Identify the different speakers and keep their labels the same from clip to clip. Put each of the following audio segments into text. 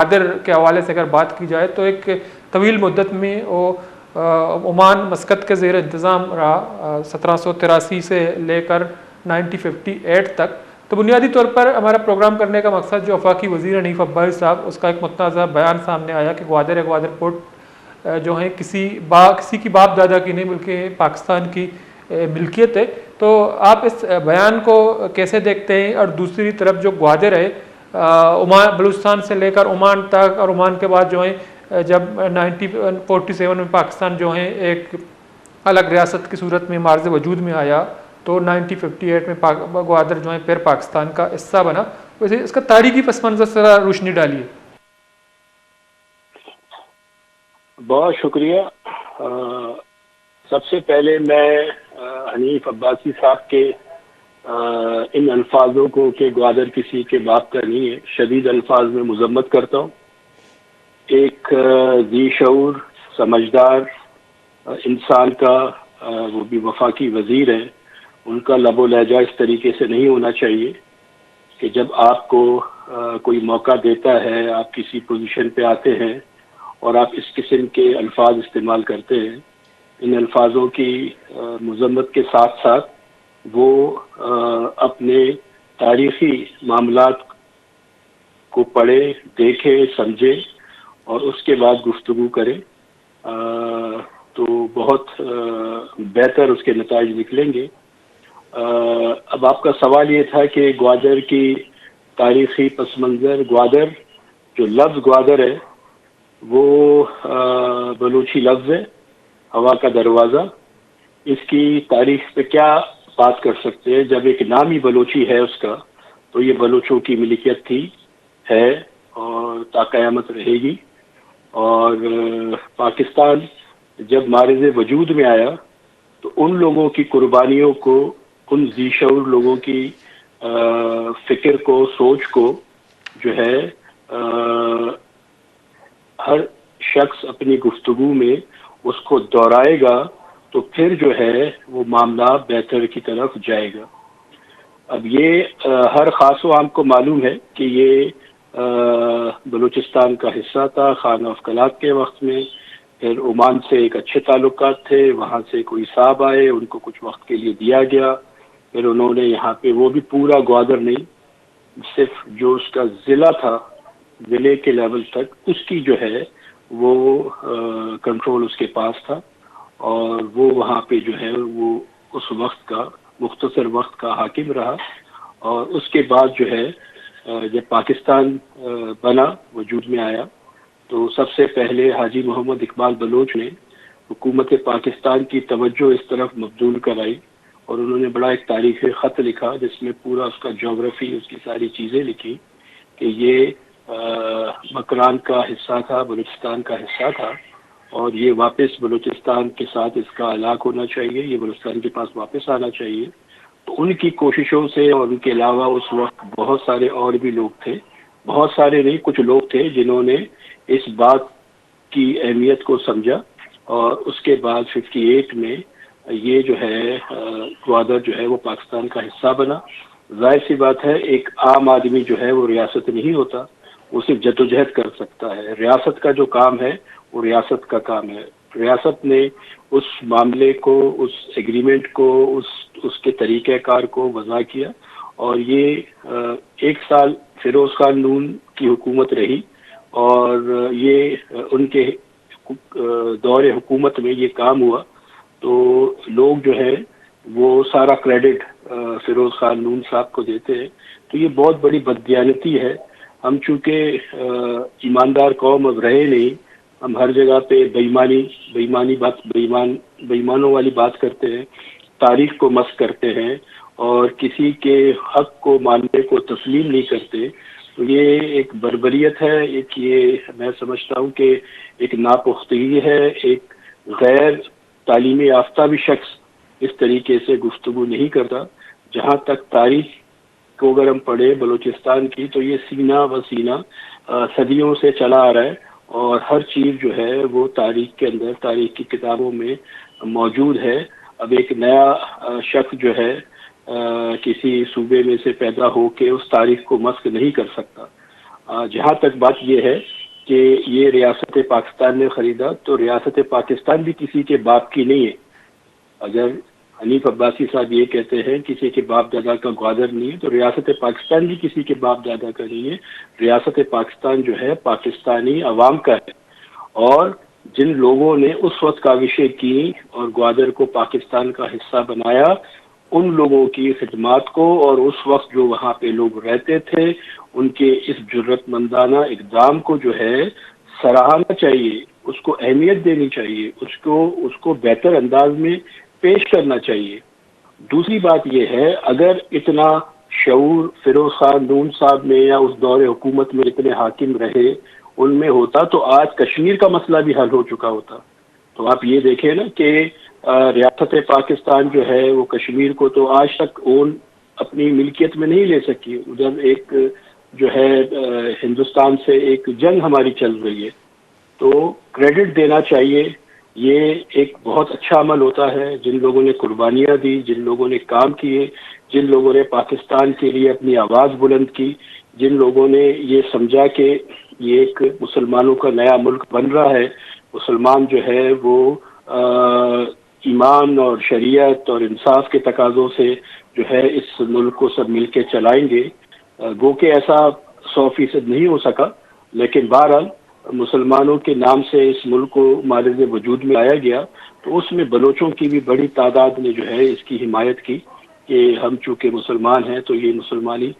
Speaker 1: گوادر کے حوالے سے اگر بات کی جائے تو ایک طویل مدت میں وہ عمان مسقط کے زیر انتظام رہا 1783 سے لے کر 1958 تک. تو بنیادی طور پر ہمارا پروگرام کرنے کا مقصد جو وفاقی وزیر حنیف عباسی صاحب اس کا ایک متنازع بیان سامنے آیا کہ گوادر پورٹ جو ہیں کسی کی باپ دادا کی نہیں بلکہ پاکستان کی ملکیت ہے. تو آپ اس بیان کو کیسے دیکھتے ہیں؟ اور دوسری طرف جو گوادر ہے عمان بلوچستان سے لے کر عمان تک اور عمان کے بعد جو ہیں جب 1947 میں پاکستان جو ہیں ایک الگ ریاست کی صورت میں معرض وجود میں آیا تو 1958 میں گوادر جو ہے پھر پاکستان کا حصہ بنا. ویسے اس کا تاریخی پس منظر ذرا روشنی ڈالیے.
Speaker 2: بہت شکریہ. سب سے پہلے میں حنیف عباسی صاحب کے ان الفاظوں کو کہ گوادر کسی کے باپ کا نہیں ہے شدید الفاظ میں مذمت کرتا ہوں. ایک ذی شعور سمجھدار انسان کا وہ بھی وفاقی وزیر ہے ان کا لب و لہجہ اس طریقے سے نہیں ہونا چاہیے کہ جب آپ کو کوئی موقع دیتا ہے آپ کسی پوزیشن پہ آتے ہیں اور آپ اس قسم کے الفاظ استعمال کرتے ہیں. ان الفاظوں کی مذمت کے ساتھ ساتھ وہ اپنے تاریخی معاملات کو پڑھے دیکھے سمجھے اور اس کے بعد گفتگو کرے تو بہت بہتر اس کے نتائج نکلیں گے. اب آپ کا سوال یہ تھا کہ گوادر کی تاریخی پس منظر. گوادر جو لفظ گوادر ہے وہ بلوچی لفظ ہے ہوا کا دروازہ. اس کی تاریخ پہ کیا بات کر سکتے ہیں جب ایک نام ہی بلوچی ہے اس کا تو یہ بلوچوں کی ملکیت تھی ہے اور تا قیامت رہے گی. اور پاکستان جب معرض وجود میں آیا تو ان لوگوں کی قربانیوں کو ان ذی شعور لوگوں کی فکر کو سوچ کو جو ہے ہر شخص اپنی گفتگو میں اس کو دہرائے گا تو پھر جو ہے وہ معاملہ بہتر کی طرف جائے گا. اب یہ ہر خاص و عام کو معلوم ہے کہ یہ بلوچستان کا حصہ تھا. خان آف کلات کے وقت میں پھر عمان سے ایک اچھے تعلقات تھے. وہاں سے کوئی صاحب آئے ان کو کچھ وقت کے لیے دیا گیا. پھر انہوں نے یہاں پہ وہ بھی پورا گوادر نہیں صرف جو اس کا ضلع تھا ضلع کے لیول تک اس کی جو ہے وہ کنٹرول اس کے پاس تھا اور وہ وہاں پہ جو ہے وہ اس وقت کا مختصر وقت کا حاکم رہا. اور اس کے بعد جو ہے جب پاکستان بنا وجود میں آیا تو سب سے پہلے حاجی محمد اقبال بلوچ نے حکومت پاکستان کی توجہ اس طرف مبذول کرائی اور انہوں نے بڑا ایک تاریخی خط لکھا جس میں پورا اس کا جغرافی اس کی ساری چیزیں لکھی کہ یہ مکران کا حصہ تھا بلوچستان کا حصہ تھا اور یہ واپس بلوچستان کے ساتھ اس کا علاق ہونا چاہیے یہ بلوچستان کے پاس واپس آنا چاہیے. تو ان کی کوششوں سے اور ان کے علاوہ اس وقت بہت سارے اور بھی لوگ تھے بہت سارے نہیں کچھ لوگ تھے جنہوں نے اس بات کی اہمیت کو سمجھا اور اس کے بعد 58 میں یہ جو ہے گوادر جو ہے وہ پاکستان کا حصہ بنا. ظاہر سی بات ہے ایک عام آدمی جو ہے وہ ریاست نہیں ہوتا وہ صرف جدوجہد کر سکتا ہے. ریاست کا جو کام ہے وہ ریاست کا کام ہے. ریاست نے اس معاملے کو اس ایگریمنٹ کو اس کے طریقہ کار کو وضع کیا اور یہ ایک سال فیروز خان نون کی حکومت رہی اور یہ ان کے دور حکومت میں یہ کام ہوا. تو لوگ جو ہے وہ سارا کریڈٹ فیروز خان نون صاحب کو دیتے ہیں. تو یہ بہت بڑی بددیانتی ہے. ہم چونکہ ایماندار قوم اب رہے نہیں ہم ہر جگہ پہ بےایمانوں والی بات کرتے ہیں تاریخ کو مسخ کرتے ہیں اور کسی کے حق کو ماننے کو تسلیم نہیں کرتے. تو یہ ایک بربریت ہے ایک یہ میں سمجھتا ہوں کہ ایک ناپختگی ہے. ایک غیر تعلیم یافتہ بھی شخص اس طریقے سے گفتگو نہیں کرتا. جہاں تک تاریخ کو اگر ہم پڑھیں بلوچستان کی تو یہ سینہ بہ سینہ صدیوں سے چلا آ رہا ہے اور ہر چیز جو ہے وہ تاریخ کے اندر تاریخ کی کتابوں میں موجود ہے. اب ایک نیا شخص جو ہے کسی صوبے میں سے پیدا ہو کے اس تاریخ کو مسخ نہیں کر سکتا. جہاں تک بات یہ ہے کہ یہ ریاست پاکستان نے خریدا تو ریاست پاکستان بھی کسی کے باپ کی نہیں ہے. اگر حنیف عباسی صاحب یہ کہتے ہیں کسی کے باپ دادا کا گوادر نہیں ہے تو ریاست پاکستان بھی کسی کے باپ دادا کا نہیں ہے. ریاست پاکستان جو ہے پاکستانی عوام کا ہے، اور جن لوگوں نے اس وقت کاوشیں کی اور گوادر کو پاکستان کا حصہ بنایا، ان لوگوں کی خدمات کو اور اس وقت جو وہاں پہ لوگ رہتے تھے ان کے اس جرت مندانہ اقدام کو جو ہے سراہنا چاہیے، اس کو اہمیت دینی چاہیے، اس کو بہتر انداز میں پیش کرنا چاہیے. دوسری بات یہ ہے، اگر اتنا شعور فیروز خان نون صاحب میں یا اس دور حکومت میں اتنے حاکم رہے ان میں ہوتا تو آج کشمیر کا مسئلہ بھی حل ہو چکا ہوتا. تو آپ یہ دیکھیں نا کہ ریاست پاکستان جو ہے وہ کشمیر کو تو آج تک اون اپنی ملکیت میں نہیں لے سکی. ادھر ایک جو ہے ہندوستان سے ایک جنگ ہماری چل رہی ہے، تو کریڈٹ دینا چاہیے. یہ ایک بہت اچھا عمل ہوتا ہے. جن لوگوں نے قربانیاں دی، جن لوگوں نے کام کیے، جن لوگوں نے پاکستان کے لیے اپنی آواز بلند کی، جن لوگوں نے یہ سمجھا کہ یہ ایک مسلمانوں کا نیا ملک بن رہا ہے، مسلمان جو ہے وہ ایمان اور شریعت اور انصاف کے تقاضوں سے جو ہے اس ملک کو سب مل کے چلائیں گے. گو کہ ایسا 100% نہیں ہو سکا، لیکن بہرحال مسلمانوں کے نام سے اس ملک کو معرض وجود میں لایا گیا، تو اس میں بلوچوں کی بھی بڑی تعداد نے جو ہے اس کی حمایت کی کہ ہم چونکہ مسلمان ہیں تو یہ مسلمانی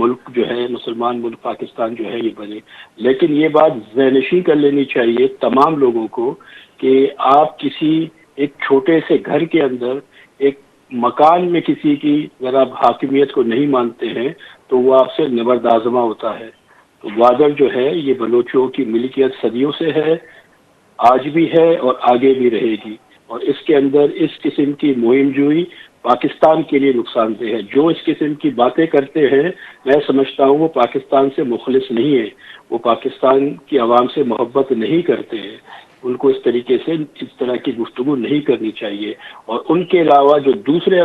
Speaker 2: ملک جو ہے، مسلمان ملک پاکستان جو ہے یہ بنے. لیکن یہ بات ذہن نشین کر لینی چاہیے تمام لوگوں کو کہ آپ کسی ایک چھوٹے سے گھر کے اندر ایک مکان میں کسی کی اگر آپ حاکمیت کو نہیں مانتے ہیں تو وہ آپ سے نبرد آزما ہوتا ہے. تو گوادر جو ہے یہ بلوچوں کی ملکیت صدیوں سے ہے، آج بھی ہے اور آگے بھی رہے گی. اور اس کے اندر اس قسم کی مہم جوئی پاکستان کے لیے نقصان دہ ہے. جو اس قسم کی باتیں کرتے ہیں میں سمجھتا ہوں وہ پاکستان سے مخلص نہیں ہے، وہ پاکستان کی عوام سے محبت نہیں کرتے ہیں. ان کو اس طریقے سے اس طرح کی گفتگو نہیں کرنی چاہیے. اور ان کے علاوہ جو دوسرے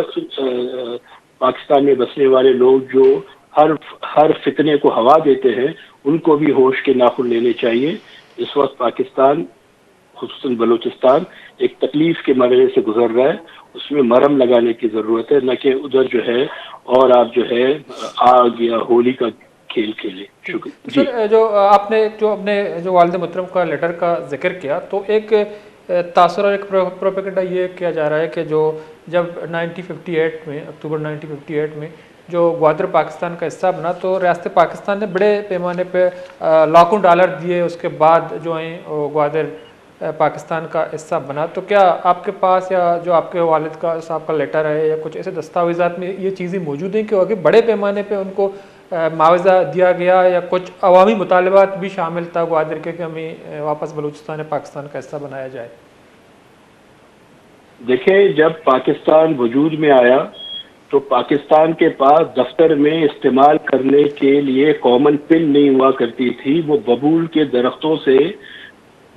Speaker 2: پاکستان میں بسنے والے لوگ جو ہر فتنے کو ہوا دیتے ہیں ان کو بھی ہوش کے ناخن لینے چاہیے. اس وقت پاکستان خصوصاً بلوچستان ایک تکلیف کے مرحلے سے گزر رہا ہے، اس میں مرہم لگانے کی ضرورت ہے، نہ کہ ادھر جو ہے اور آپ جو ہے آگ یا ہولی کا کھیل کھیلے. شکریہ. جی
Speaker 1: سر، جو آپ نے اپنے والد محترم کا لیٹر کا ذکر کیا تو ایک تاثر اور ایک پروپیگنڈا یہ کیا جا رہا ہے کہ جو جب 1958 میں اکتوبر 1958 میں جو گوادر پاکستان کا حصہ بنا تو ریاست پاکستان نے بڑے پیمانے پہ لاکھوں ڈالر دیے، اس کے بعد جو ہیں گوادر پاکستان کا حصہ بنا. تو کیا آپ کے پاس یا جو آپ کے والد کا صاحب کا لیٹر ہے یا کچھ ایسے دستاویزات میں یہ چیزیں موجود ہیں کہ آگے بڑے پیمانے پہ ان کو معاوضہ دیا گیا یا کچھ عوامی مطالبات بھی شامل تھا گوادر کے کہ ہمیں واپس بلوچستان پاکستان کا حصہ بنایا جائے؟
Speaker 2: دیکھیں، جب پاکستان وجود میں آیا تو پاکستان کے پاس دفتر میں استعمال کرنے کے لیے کامن پن نہیں ہوا کرتی تھی. وہ ببول کے درختوں سے،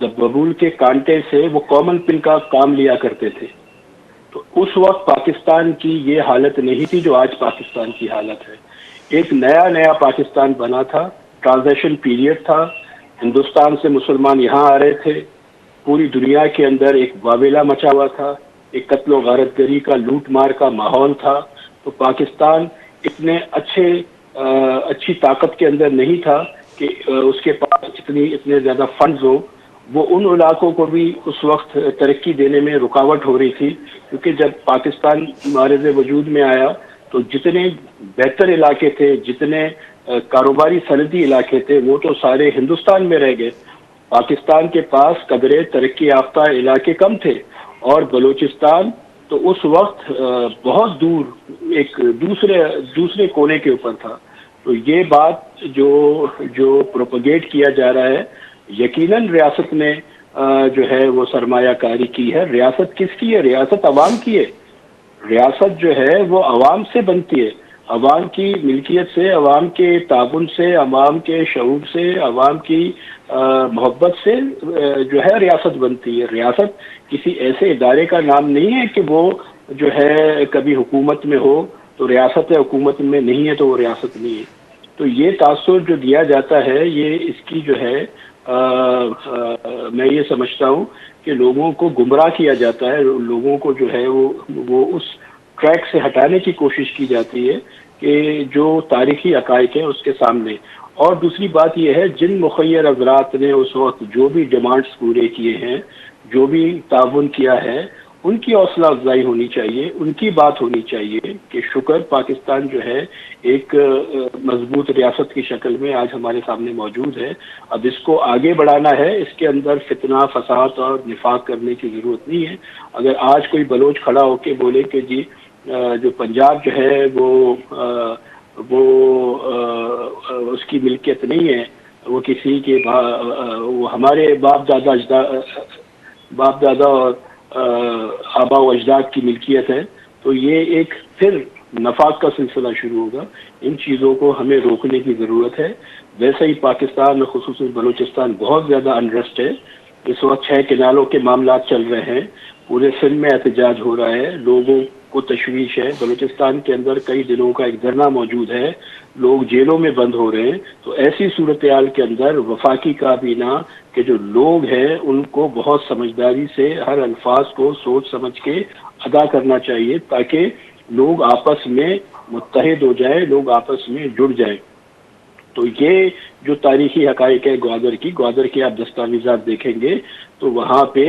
Speaker 2: ببول کے کانٹے سے وہ کامن پن کا کام لیا کرتے تھے. تو اس وقت پاکستان کی یہ حالت نہیں تھی جو آج پاکستان کی حالت ہے. ایک نیا پاکستان بنا تھا، ٹرانزیشن پیریڈ تھا، ہندوستان سے مسلمان یہاں آ رہے تھے، پوری دنیا کے اندر ایک واویلا مچا ہوا تھا، ایک قتل و غارت گری کا لوٹ مار کا ماحول تھا. تو پاکستان اتنے اچھی طاقت کے اندر نہیں تھا کہ اس کے پاس اتنے زیادہ فنڈز ہو. وہ ان علاقوں کو بھی اس وقت ترقی دینے میں رکاوٹ ہو رہی تھی، کیونکہ جب پاکستان معرض وجود میں آیا تو جتنے بہتر علاقے تھے، جتنے کاروباری صنعتی علاقے تھے وہ تو سارے ہندوستان میں رہ گئے. پاکستان کے پاس قدرے ترقی یافتہ علاقے کم تھے اور بلوچستان تو اس وقت بہت دور ایک دوسرے کونے کے اوپر تھا. تو یہ بات جو پروپیگیٹ کیا جا رہا ہے، یقیناً ریاست نے جو ہے وہ سرمایہ کاری کی ہے. ریاست کس کی ہے؟ ریاست عوام کی ہے. ریاست جو ہے وہ عوام سے بنتی ہے، عوام کی ملکیت سے، عوام کے تعاون سے، عوام کے شعور سے، عوام کی محبت سے جو ہے ریاست بنتی ہے. ریاست کسی ایسے ادارے کا نام نہیں ہے کہ وہ جو ہے کبھی حکومت میں ہو تو ریاست ہے، حکومت میں نہیں ہے تو وہ ریاست نہیں ہے. تو یہ تاثر جو دیا جاتا ہے یہ اس کی جو ہے میں یہ سمجھتا ہوں کہ لوگوں کو گمراہ کیا جاتا ہے، لوگوں کو جو ہے وہ اس ٹریک سے ہٹانے کی کوشش کی جاتی ہے کہ جو تاریخی حقائق ہیں اس کے سامنے. اور دوسری بات یہ ہے جن مخیر حضرات نے اس وقت جو بھی ڈیمانڈز پورے کیے ہیں، جو بھی تعاون کیا ہے، ان کی حوصلہ افزائی ہونی چاہیے، ان کی بات ہونی چاہیے کہ شکر پاکستان جو ہے ایک مضبوط ریاست کی شکل میں آج ہمارے سامنے موجود ہے. اب اس کو آگے بڑھانا ہے، اس کے اندر فتنہ فساد اور نفاق کرنے کی ضرورت نہیں ہے. اگر آج کوئی بلوچ کھڑا ہو کے بولے کہ جی جو پنجاب جو ہے وہ اس کی ملکیت نہیں ہے، وہ کسی کے وہ ہمارے باپ دادا اور آبا و اجداد کی ملکیت ہے، تو یہ ایک پھر نفاق کا سلسلہ شروع ہوگا. ان چیزوں کو ہمیں روکنے کی ضرورت ہے. ویسے ہی پاکستان میں خصوصاً بلوچستان بہت زیادہ انریسٹ ہے. اس وقت 6 کنالوں کے معاملات چل رہے ہیں، پورے سندھ میں احتجاج ہو رہا ہے، لوگوں کو تشویش ہے. بلوچستان کے اندر کئی دنوں کا ایک دھرنا موجود ہے، لوگ جیلوں میں بند ہو رہے ہیں. تو ایسی صورتحال کے اندر وفاقی کابینہ کہ جو لوگ ہیں ان کو بہت سمجھداری سے ہر الفاظ کو سوچ سمجھ کے ادا کرنا چاہیے تاکہ لوگ آپس میں متحد ہو جائیں، لوگ آپس میں جڑ جائیں. تو یہ جو تاریخی حقائق ہے گوادر کی آپ دستاویزات دیکھیں گے تو وہاں پہ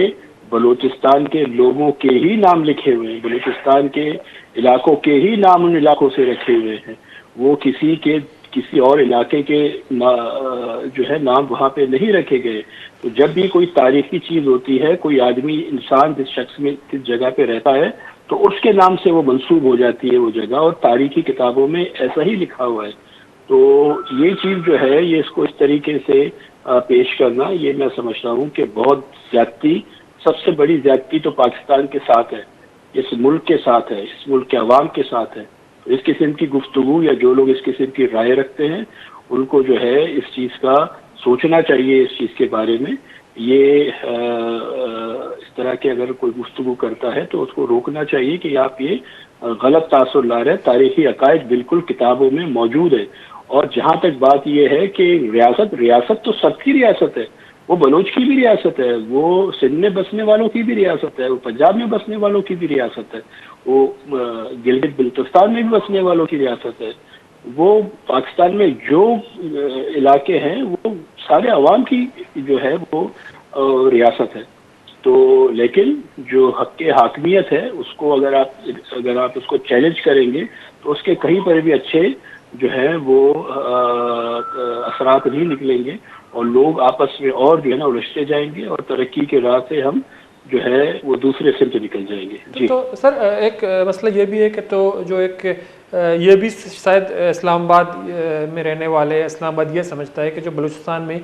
Speaker 2: بلوچستان کے لوگوں کے ہی نام لکھے ہوئے ہیں، بلوچستان کے علاقوں کے ہی نام ان علاقوں سے رکھے ہوئے ہیں. وہ کسی اور علاقے کے جو ہے نام وہاں پہ نہیں رکھے گئے. تو جب بھی کوئی تاریخی چیز ہوتی ہے، کوئی آدمی انسان جس شخص میں کس جگہ پہ رہتا ہے تو اس کے نام سے وہ منسوب ہو جاتی ہے وہ جگہ، اور تاریخی کتابوں میں ایسا ہی لکھا ہوا ہے. تو یہ چیز جو ہے یہ اس کو اس طریقے سے پیش کرنا، یہ میں سمجھتا ہوں کہ بہت زیادتی، سب سے بڑی زیادتی تو پاکستان کے ساتھ ہے، اس ملک کے ساتھ ہے، اس ملک کے عوام کے ساتھ ہے. اس قسم کی گفتگو یا جو لوگ اس قسم کی رائے رکھتے ہیں ان کو جو ہے اس چیز کا سوچنا چاہیے، اس چیز کے بارے میں. یہ اس طرح کے اگر کوئی گفتگو کرتا ہے تو اس کو روکنا چاہیے کہ آپ یہ غلط تاثر لا رہے ہیں. تاریخی عقائد بالکل کتابوں میں موجود ہے. اور جہاں تک بات یہ ہے کہ ریاست تو سب کی ریاست ہے، وہ بلوچ کی بھی ریاست ہے، وہ سندھ میں بسنے والوں کی بھی ریاست ہے، وہ پنجاب میں بسنے والوں کی بھی ریاست ہے، وہ گلگت بلتستان میں بھی بسنے والوں کی ریاست ہے. وہ پاکستان میں جو علاقے ہیں وہ سارے عوام کی جو ہے وہ ریاست ہے. تو لیکن جو حق حاکمیت ہے اس کو اگر آپ اس کو چیلنج کریں گے تو اس کے کہیں پر بھی اچھے جو ہے وہ اثرات نہیں نکلیں گے، اور لوگ آپس میں اور جو ہے نا الجھتے جائیں گے، اور ترقی کے راہ سے ہم جو ہے وہ دوسرے سمت نکل جائیں گے. جی
Speaker 1: تو سر ایک مسئلہ یہ بھی ہے کہ تو جو ایک یہ بھی شاید اسلام آباد میں رہنے والے اسلام آباد یہ سمجھتا ہے کہ جو بلوچستان میں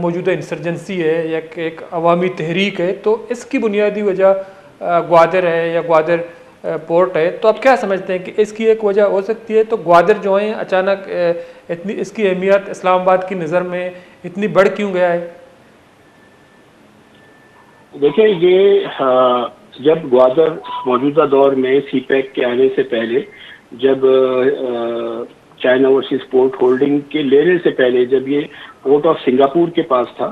Speaker 1: موجودہ انسرجنسی ہے یا ایک عوامی تحریک ہے تو اس کی بنیادی وجہ گوادر ہے یا گوادر پورٹ ہے. تو آپ کیا سمجھتے ہیں کہ اس کی ایک وجہ ہو سکتی ہے تو گوادر جو ہیں اچانک اتنی اس کی اہمیت اسلام آباد کی نظر میں اتنی بڑھ کیوں گیا ہے؟
Speaker 2: دیکھیں یہ جب گوادر موجودہ دور میں سی پیک کے آنے سے پہلے، جب چائنا اوورسیز پورٹ ہولڈنگ کے لینے سے پہلے جب یہ پورٹ آف سنگاپور کے پاس تھا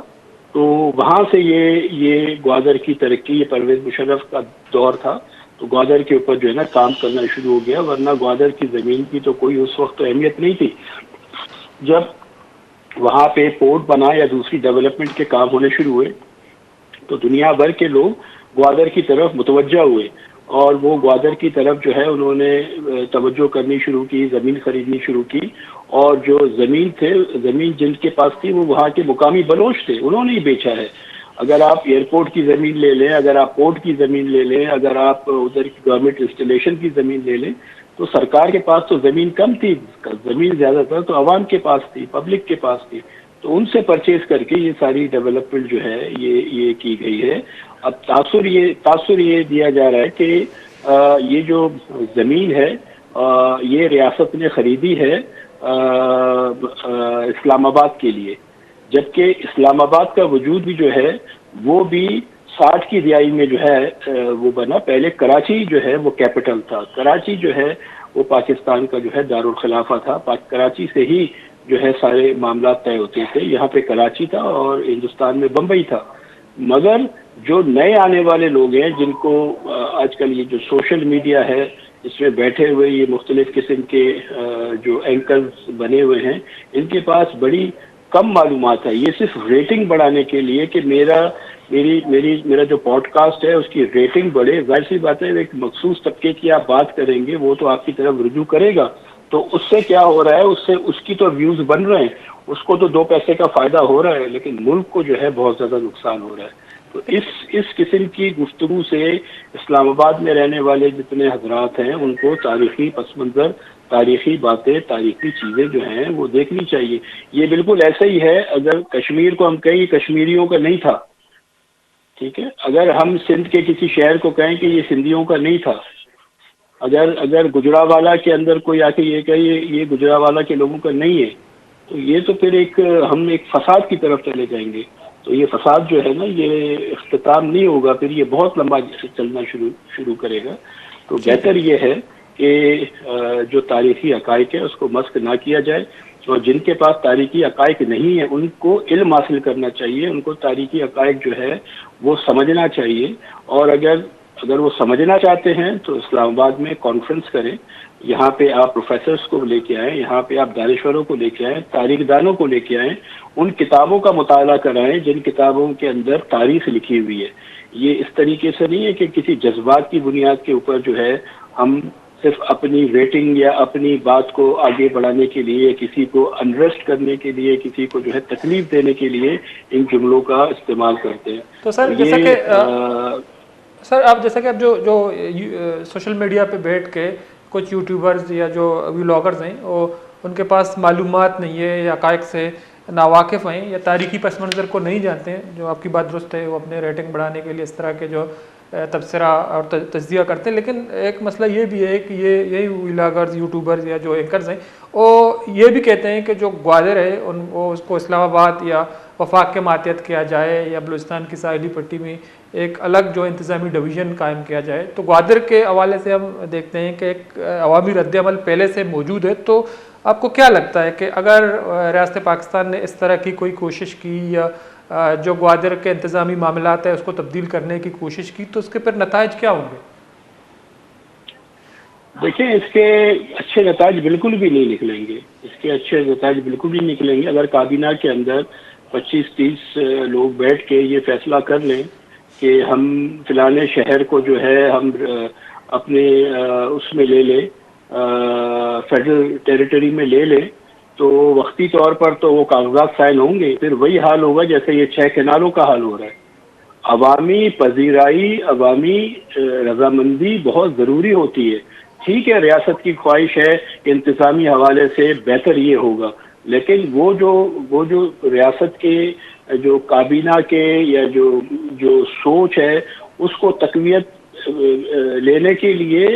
Speaker 2: تو وہاں سے یہ گوادر کی ترقی، یہ پرویز مشرف کا دور تھا تو گوادر کے اوپر جو ہے نا کام کرنا شروع ہو گیا. ورنہ گوادر کی زمین کی تو کوئی اس وقت تو اہمیت نہیں تھی. جب وہاں پہ پورٹ بنا یا دوسری ڈیولپمنٹ کے کام ہونے شروع ہوئے تو دنیا بھر کے لوگ گوادر کی طرف متوجہ ہوئے، اور وہ گوادر کی طرف جو ہے انہوں نے توجہ کرنی شروع کی، زمین خریدنی شروع کی. اور جو زمین جن کے پاس تھی وہ وہاں کے مقامی بلوچ تھے، انہوں نے ہی بیچا ہے. اگر آپ ایئرپورٹ کی زمین لے لیں، اگر آپ پورٹ کی زمین لے لیں، اگر آپ ادھر کی گورنمنٹ انسٹالیشن کی زمین لے لیں تو سرکار کے پاس تو زمین کم تھی، زمین زیادہ تر تو عوام کے پاس تھی، پبلک کے پاس تھی. تو ان سے پرچیز کر کے یہ ساری ڈیولپمنٹ جو ہے یہ کی گئی ہے. اب تاثر یہ دیا جا رہا ہے کہ یہ جو زمین ہے یہ ریاست نے خریدی ہے اسلام آباد کے لیے، جبکہ اسلام آباد کا وجود بھی جو ہے وہ بھی 60 کی دہائی میں جو ہے وہ بنا. پہلے کراچی جو ہے وہ کیپٹل تھا، کراچی جو ہے وہ پاکستان کا جو ہے دارالخلافہ تھا. کراچی سے ہی جو ہے سارے معاملات طے ہوتے تھے. یہاں پہ کراچی تھا اور ہندوستان میں بمبئی تھا. مگر جو نئے آنے والے لوگ ہیں جن کو آج کل یہ جو سوشل میڈیا ہے اس میں بیٹھے ہوئے یہ مختلف قسم کے جو اینکرز بنے ہوئے ہیں، ان کے پاس بڑی کم معلومات ہے. یہ صرف ریٹنگ بڑھانے کے لیے کہ میرا جو پوڈ کاسٹ ہے اس کی ریٹنگ بڑھے. ظاہر سی بات ہے ایک مخصوص طبقے کی آپ بات کریں گے وہ تو آپ کی طرف رجوع کرے گا، تو اس سے کیا ہو رہا ہے، اس سے اس کی تو ویوز بن رہے ہیں، اس کو تو 2 پیسے کا فائدہ ہو رہا ہے، لیکن ملک کو جو ہے بہت زیادہ نقصان ہو رہا ہے. تو اس قسم کی گفتگو سے اسلام آباد میں رہنے والے جتنے حضرات ہیں ان کو تاریخی پس منظر، تاریخی باتیں، تاریخی چیزیں جو ہیں وہ دیکھنی چاہیے. یہ بالکل ایسا ہی ہے اگر کشمیر کو ہم کہیں کشمیریوں کا نہیں تھا، ٹھیک ہے، اگر ہم سندھ کے کسی شہر کو کہیں کہ یہ سندھیوں کا نہیں تھا، اگر گجرانوالہ کے اندر کوئی آ کے یہ کہے یہ گجرانوالہ کے لوگوں کا نہیں ہے، تو یہ تو پھر ہم ایک فساد کی طرف چلے جائیں گے. تو یہ فساد جو ہے نا یہ اختتام نہیں ہوگا، پھر یہ بہت لمبا چلنا شروع کرے گا. تو
Speaker 1: ٹھیک ہے.
Speaker 2: بہتر یہ ہے کہ جو تاریخی حقائق ہے اس کو مسخ نہ کیا جائے، اور جن کے پاس تاریخی حقائق نہیں ہے ان کو علم حاصل کرنا چاہیے، ان کو تاریخی حقائق جو ہے وہ سمجھنا چاہیے. اور اگر وہ سمجھنا چاہتے ہیں تو اسلام آباد میں کانفرنس کریں، یہاں پہ آپ پروفیسرز کو لے کے آئیں، یہاں پہ آپ دانشوروں کو لے کے آئیں، تاریخ دانوں کو لے کے آئیں، ان کتابوں کا مطالعہ کرائیں جن کتابوں کے اندر تاریخ لکھی ہوئی ہے. یہ اس طریقے سے نہیں ہے کہ کسی جذبات کی بنیاد کے اوپر جو ہے ہم صرف اپنی ریٹنگ یا اپنی بات کو آگے بڑھانے کے لیے، کسی کو انریسٹ کرنے کے لیے، کسی کو جو ہے تکلیف دینے کے لیے ان جملوں کا استعمال کرتے ہیں.
Speaker 1: تو سر جیسا کہ آپ جو سوشل میڈیا پہ بیٹھ کے کچھ یوٹیوبرز یا جو ولاگرز ہیں وہ ان کے پاس معلومات نہیں ہے یا حقائق سے ناواقف ہیں یا تاریخی پس منظر کو نہیں جانتے ہیں، جو آپ کی بات درست ہے، وہ اپنے ریٹنگ بڑھانے کے لیے اس طرح کے جو تبصرہ اور تجزیہ کرتے ہیں. لیکن ایک مسئلہ یہ بھی ہے کہ یہی ولاگرز، یوٹیوبرز یا جو اینکرز ہیں وہ یہ بھی کہتے ہیں کہ جو گوادر ہے وہ اس کو اسلام آباد یا وفاق کے ماتحت کیا جائے یا بلوچستان کی ساحلی پٹی میں ایک الگ جو انتظامی ڈویژن قائم کیا جائے. تو گوادر کے حوالے سے ہم دیکھتے ہیں کہ ایک عوامی رد عمل پہلے سے موجود ہے. تو آپ کو کیا لگتا ہے کہ اگر ریاست پاکستان نے اس طرح کی کوئی کوشش کی یا جو گوادر کے انتظامی معاملات ہیں اس کو تبدیل کرنے کی کوشش کی تو اس کے پھر نتائج کیا ہوں گے؟
Speaker 2: دیکھیں اس کے اچھے نتائج بالکل بھی نہیں نکلیں گے، اس کے اچھے نتائج بالکل بھی نکلیں گے اگر کابینہ کے اندر 25-30 لوگ بیٹھ کے یہ فیصلہ کر لیں کہ ہم فلانے شہر کو جو ہے ہم اپنے اس میں لے لیں، فیڈرل ٹیریٹری میں لے لیں، تو وقتی طور پر تو وہ کاغذات سائن ہوں گے. پھر وہی حال ہوگا جیسے یہ 6 کنالوں کا حال ہو رہا ہے. عوامی پذیرائی، عوامی رضامندی بہت ضروری ہوتی ہے. ٹھیک ہے ریاست کی خواہش ہے کہ انتظامی حوالے سے بہتر یہ ہوگا، لیکن وہ جو ریاست کے جو کابینہ کے یا جو سوچ ہے اس کو تقویت لینے کے لیے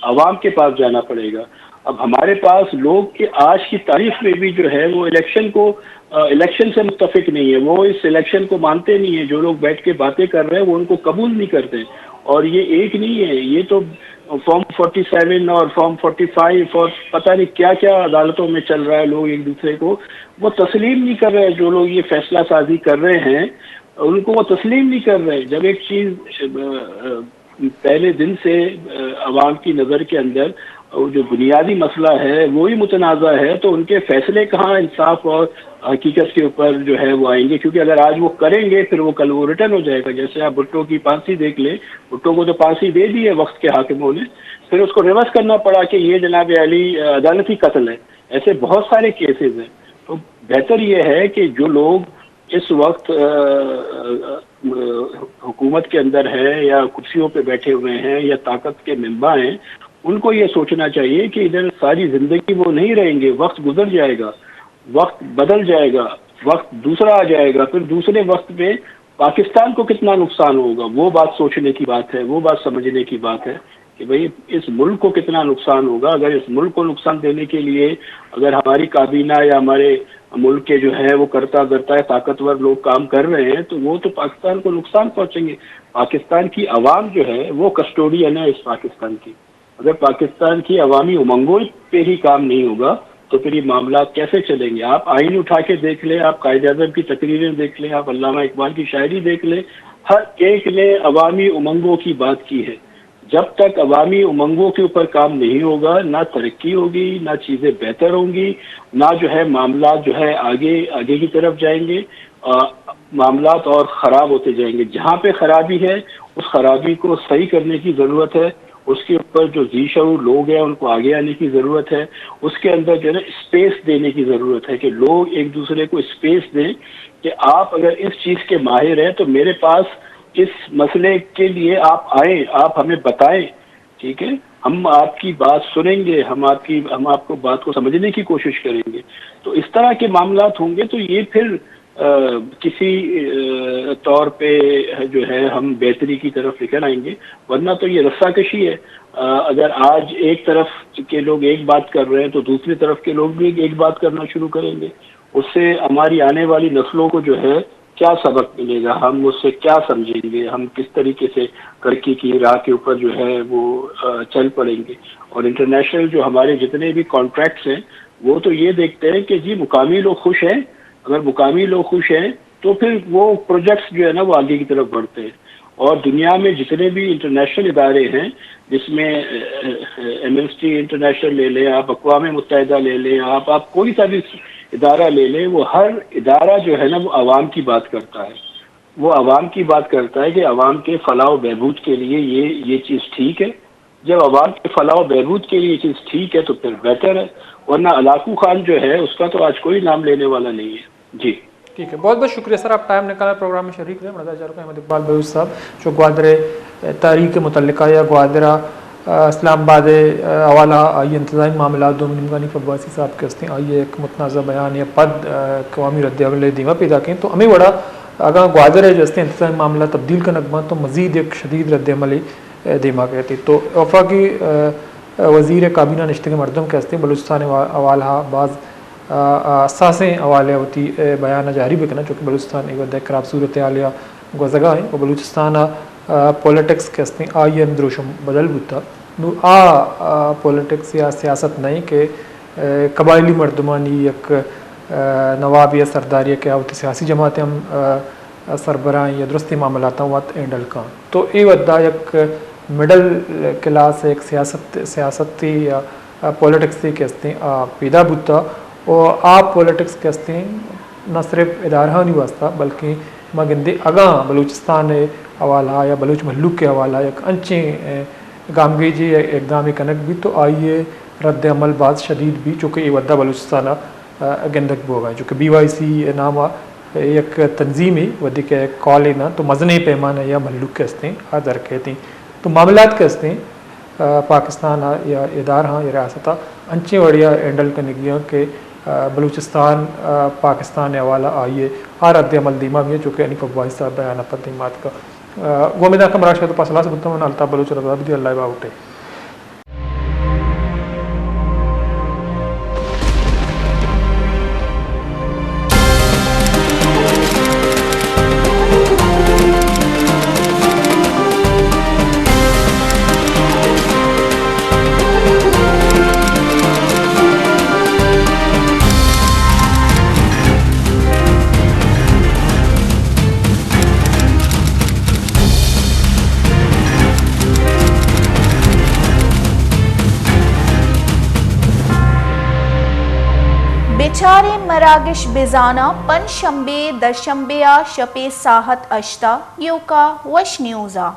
Speaker 2: عوام کے پاس جانا پڑے گا. اب ہمارے پاس لوگ کہ آج کی تاریخ میں بھی جو ہے وہ الیکشن سے متفق نہیں ہے، وہ اس الیکشن کو مانتے نہیں ہیں. جو لوگ بیٹھ کے باتیں کر رہے ہیں وہ ان کو قبول نہیں کرتے. اور یہ ایک نہیں ہے، یہ تو فارم 47 اور فارم 45 اور پتہ نہیں کیا کیا عدالتوں میں چل رہا ہے. لوگ ایک دوسرے کو وہ تسلیم نہیں کر رہے. جو لوگ یہ فیصلہ سازی کر رہے ہیں ان کو وہ تسلیم نہیں کر رہے. جب ایک چیز پہلے دن سے عوام کی نظر کے اندر جو بنیادی مسئلہ ہے وہی متنازع ہے تو ان کے فیصلے کہاں انصاف اور حقیقت کے اوپر جو ہے وہ آئیں گے. کیونکہ اگر آج وہ کریں گے پھر وہ کل وہ ریٹرن ہو جائے گا. جیسے آپ بھٹو کی پھانسی دیکھ لیں، بھٹو کو تو پھانسی دے دی ہے وقت کے حاکموں نے، پھر اس کو ریورس کرنا پڑا کہ یہ جناب علی عدالتی قتل ہے. ایسے بہت سارے کیسز ہیں. تو بہتر یہ ہے کہ جو لوگ اس وقت حکومت کے اندر ہیں یا کرسیوں پہ بیٹھے ہوئے ہیں یا طاقت کے منبع ہیں، ان کو یہ سوچنا چاہیے کہ ادھر ساری زندگی وہ نہیں رہیں گے. وقت گزر جائے گا، وقت بدل جائے گا، وقت دوسرا آ جائے گا. پھر دوسرے وقت میں پاکستان کو کتنا نقصان ہوگا وہ بات سوچنے کی بات ہے، وہ بات سمجھنے کی بات ہے کہ بھئی اس ملک کو کتنا نقصان ہوگا. اگر اس ملک کو نقصان دینے کے لیے اگر ہماری کابینہ یا ہمارے ملک کے جو ہے وہ کرتا ہے طاقتور لوگ کام کر رہے ہیں تو وہ تو پاکستان کو نقصان پہنچیں گے. پاکستان کی عوام جو ہے وہ کسٹوڈین ہے اس پاکستان کی. اگر پاکستان کی عوامی امنگوں پہ ہی کام نہیں ہوگا تو پھر یہ معاملات کیسے چلیں گے؟ آپ آئین اٹھا کے دیکھ لیں، آپ قائد اعظم کی تقریریں دیکھ لیں، آپ علامہ اقبال کی شاعری دیکھ لیں، ہر ایک نے عوامی امنگوں کی بات کی ہے. جب تک عوامی امنگوں کے اوپر کام نہیں ہوگا، نہ ترقی ہوگی، نہ چیزیں بہتر ہوں گی، نہ جو ہے معاملات جو ہے آگے کی طرف جائیں گے، معاملات اور خراب ہوتے جائیں گے. جہاں پہ خرابی ہے اس خرابی کو صحیح کرنے کی ضرورت ہے، اس کے اوپر جو ذی شعور لوگ ہیں ان کو آگے آنے کی ضرورت ہے، اس کے اندر جو ہے نا اسپیس دینے کی ضرورت ہے کہ لوگ ایک دوسرے کو اسپیس دیں کہ آپ اگر اس چیز کے ماہر ہیں تو میرے پاس اس مسئلے کے لیے آپ آئیں، آپ ہمیں بتائیں، ٹھیک ہے، ہم آپ کی بات سنیں گے، ہم آپ کو بات کو سمجھنے کی کوشش کریں گے. تو اس طرح کے معاملات ہوں گے تو یہ پھر کسی طور پہ جو ہے ہم بہتری کی طرف لے کر آئیں گے. ورنہ تو یہ رسہ کشی ہے. اگر آج ایک طرف کے لوگ ایک بات کر رہے ہیں تو دوسری طرف کے لوگ بھی ایک بات کرنا شروع کریں گے. اس سے ہماری آنے والی نسلوں کو جو ہے کیا سبق ملے گا، ہم اس سے کیا سمجھیں گے، ہم کس طریقے سے ترقی کی راہ کے اوپر جو ہے وہ چل پڑیں گے. اور انٹرنیشنل جو ہمارے جتنے بھی کانٹریکٹس ہیں وہ تو یہ دیکھتے ہیں کہ جی مقامی لوگ خوش ہیں، اگر مقامی لوگ خوش ہیں تو پھر وہ پروجیکٹس جو ہے نا وہ آگے کی طرف بڑھتے ہیں. اور دنیا میں جتنے بھی انٹرنیشنل ادارے ہیں، جس میں ایمنسٹی انٹرنیشنل لے لیں، آپ اقوام متحدہ لے لیں، آپ کوئی سا بھی ادارہ لے لیں، وہ ہر ادارہ جو ہے نا وہ عوام کی بات کرتا ہے. وہ عوام کی بات کرتا ہے کہ عوام کے فلاح و بہبود کے لیے یہ چیز ٹھیک ہے. جب عوام کے فلاح و بہبود کے لیے یہ چیز ٹھیک ہے تو پھر بہتر ہے. ورنہ علاقو خان جو ہے اس کا تو آج کوئی نام لینے والا نہیں ہے. جی
Speaker 1: ٹھیک ہے، بہت بہت شکریہ سر، آپ ٹائم نکالا پروگرام میں شریک رہے. مردہ جارو احمد اقبال بلوچ صاحب جو گوادر تاریخ متعلقہ یا گوادرہ اسلام آباد حوالہ آئی انتظامی معاملات دو نمگانی فباسی صاحب کے ہستے آئیے ایک متنازع بیان یا پد قوامی رد عمل دیما پیدا کریں تو ہمیں بڑا اگر گوادر ہے جو ہستے انتظامی معاملہ تبدیل کا نغمہ تو مزید ایک شدید رد عمل دیما کہتی. تو وفاقی وزیر کابینہ نشتگ مردم کے ہستے بلوچستان حوالہ بعض اساسیں حوالے ہوتی بیان جاری بکنا چونکہ بلوچستان ایک خراب صورت حال یا گزگاہ ہیں. وہ بلوچستان پولیٹکس کے ہستے آئی اندروشم بدل بتا نو پولیٹکس یا سیاست نہیں کہ قبائلی مردمانی یک نواب یا سرداری کیا ہوتی سیاسی جماعتیں ہم سربراہیں یا درستی معاملات وات اینڈل کان. تو ای ودا یک مڈل کلاس ایک سیاستی یا پولیٹکس کے ہستے پیدا بتا اور آپ پولیٹکس کے ہستے نہ صرف ادارہ نہیں واسطہ بلکہ مگندے اگاں بلوچستان حوالہ یا بلوچ ملوک کے حوالہ یک انچیں گامگیجی اقدام کنک بھی تو آئیے رد عمل بعض شدید بھی چونکہ یہ ودا بلوچستان گندک بو گئے چونکہ BYC نام ایک تنظیمی ودی کے کال نا تو مزنی پیمانہ یا ملوک کے ہستے آدھر کہتی. تو معاملات کے ہستے پاکستان یا ادارہ یا ریاستہ انچیں وڑیا ہینڈل کرنے گیا کہ بلوچستان پاکستان حوالہ آئیے رد عمل دیما بھی ہے چونکہ انیف ابوائی صاحب بیان پتیمات کا وہ امیدہ کا مراش تو پاسلہ سے بتا ہوں الطاف بلوچ رضا بھی اللہ باؤٹے.
Speaker 3: بیچارے مراگش بیزانا پن شنبے در شنبے شپے ساحت اشتا یوکا وش نیوزا.